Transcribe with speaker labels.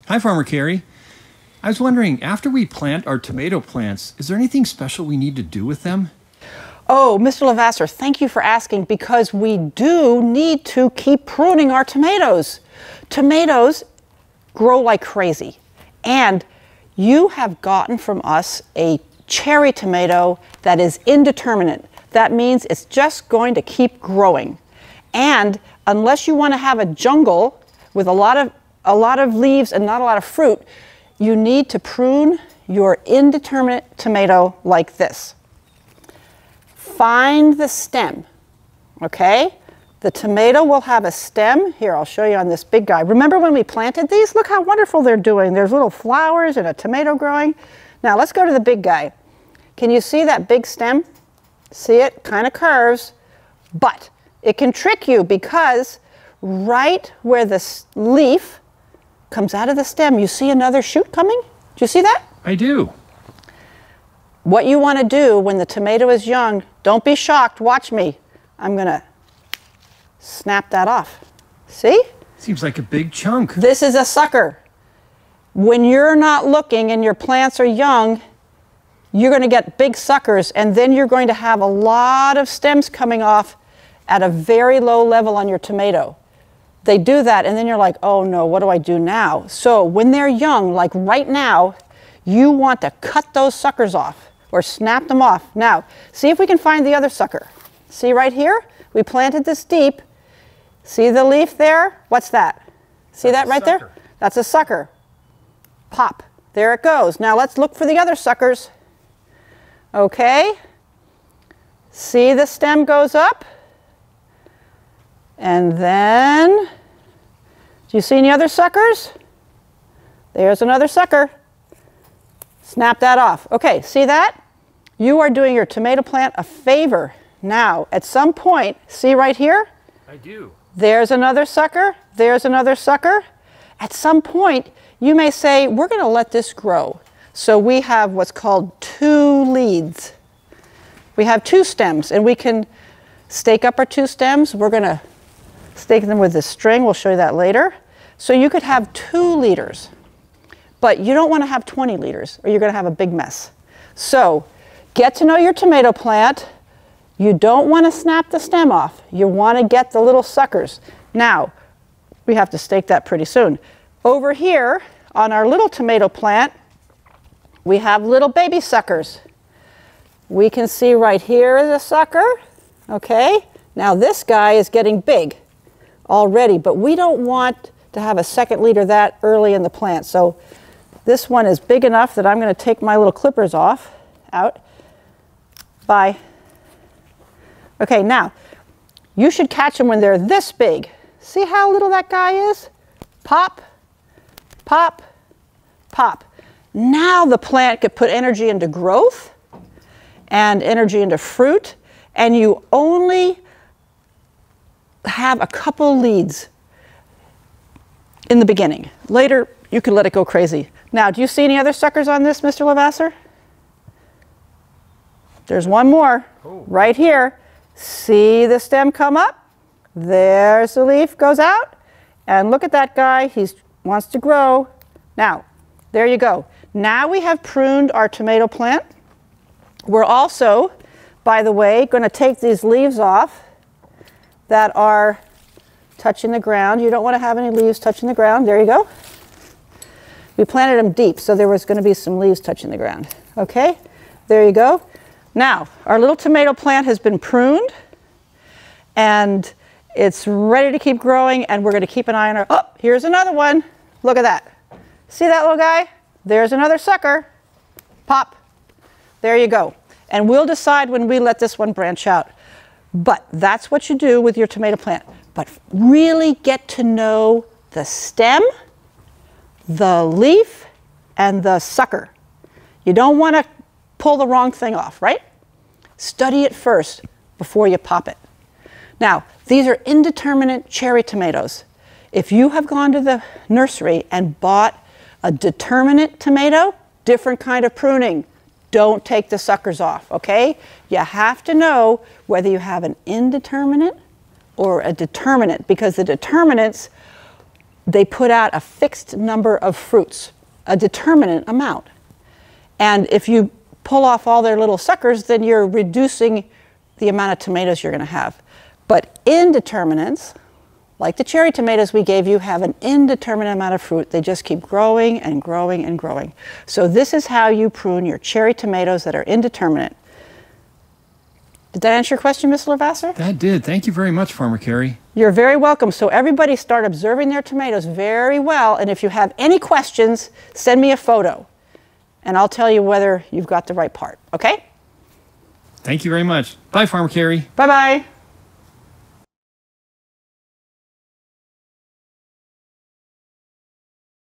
Speaker 1: Hi, Farmer Carey. I was wondering, after we plant our tomato plants, is there anything special we need to do with them?
Speaker 2: Oh, Mr. Lavasser, thank you for asking, because we do need to keep pruning our tomatoes. Tomatoes grow like crazy, and you have gotten from us a cherry tomato that is indeterminate. That means it's just going to keep growing. And unless you want to have a jungle with a lot of leaves and not a lot of fruit, you need to prune your indeterminate tomato like this. Find the stem, okay? The tomato will have a stem. Here, I'll show you on this big guy. Remember when we planted these? Look how wonderful they're doing. There's little flowers and a tomato growing. Now let's go to the big guy. Can you see that big stem? See it? Kind of curves, but it can trick you because right where the leaf comes out of the stem, you see another shoot coming? Do you see that?
Speaker 1: I do.
Speaker 2: What you want to do when the tomato is young, don't be shocked, watch me. I'm going to snap that off. See?
Speaker 1: Seems like a big chunk.
Speaker 2: This is a sucker. When you're not looking and your plants are young, you're going to get big suckers, and then you're going to have a lot of stems coming off at a very low level on your tomato. They do that, and then you're like, oh no, what do I do now? So when they're young, like right now, you want to cut those suckers off or snap them off. Now, see if we can find the other sucker. See right here? We planted this deep. See the leaf there? What's that? See that right there? That's a sucker. Pop. There it goes. Now let's look for the other suckers. Okay. See the stem goes up? And then, do you see any other suckers? There's another sucker. Snap that off. Okay, see that? You are doing your tomato plant a favor. Now, at some point, see right here?
Speaker 1: I do.
Speaker 2: There's another sucker. There's another sucker. At some point, you may say, we're going to let this grow. So we have what's called 2 leads. We have 2 stems, and we can stake up our 2 stems. We're going to stake them with this string. We'll show you that later. So you could have 2 leaders. But you don't want to have 20 liters, or you're going to have a big mess. So get to know your tomato plant. You don't want to snap the stem off. You want to get the little suckers. Now, we have to stake that pretty soon. Over here, on our little tomato plant, we have little baby suckers. We can see right here is a sucker. Okay, now this guy is getting big already, but we don't want to have a second leader that early in the plant. So this one is big enough that I'm going to take my little clippers out. Bye. Okay, now, you should catch them when they're this big. See how little that guy is? Pop, pop, pop. Now the plant could put energy into growth and energy into fruit, and you only have a couple leads in the beginning. Later, you can let it go crazy. Now, do you see any other suckers on this, Mr. Lavasser? There's one more right here. See the stem come up? There's the leaf goes out. And look at that guy. He wants to grow. Now, there you go. Now we have pruned our tomato plant. We're also, by the way, going to take these leaves off that are touching the ground. You don't want to have any leaves touching the ground. There you go. We planted them deep, so there was going to be some leaves touching the ground. Okay, there you go. Now, our little tomato plant has been pruned, and it's ready to keep growing, and we're going to keep an eye on our, oh, here's another one. Look at that. See that little guy? There's another sucker. Pop. There you go. And we'll decide when we let this one branch out. But that's what you do with your tomato plant. But really get to know the stem, the leaf, and the sucker. You don't want to pull the wrong thing off, right? Study it first before you pop it. Now, these are indeterminate cherry tomatoes. If you have gone to the nursery and bought a determinate tomato, different kind of pruning. Don't take the suckers off, okay? You have to know whether you have an indeterminate or a determinate, because the determinates they put out a fixed number of fruits, a determinate amount. And if you pull off all their little suckers, then you're reducing the amount of tomatoes you're going to have. But indeterminates, like the cherry tomatoes we gave you, have an indeterminate amount of fruit. They just keep growing and growing and growing. So this is how you prune your cherry tomatoes that are indeterminate. Did that answer your question, Mr. Lavasser?
Speaker 1: That did. Thank you very much, Farmer Carey.
Speaker 2: You're very welcome. So everybody start observing their tomatoes very well. And if you have any questions, send me a photo. And I'll tell you whether you've got the right part. Okay?
Speaker 1: Thank you very much. Bye, Farmer Carey.
Speaker 2: Bye-bye.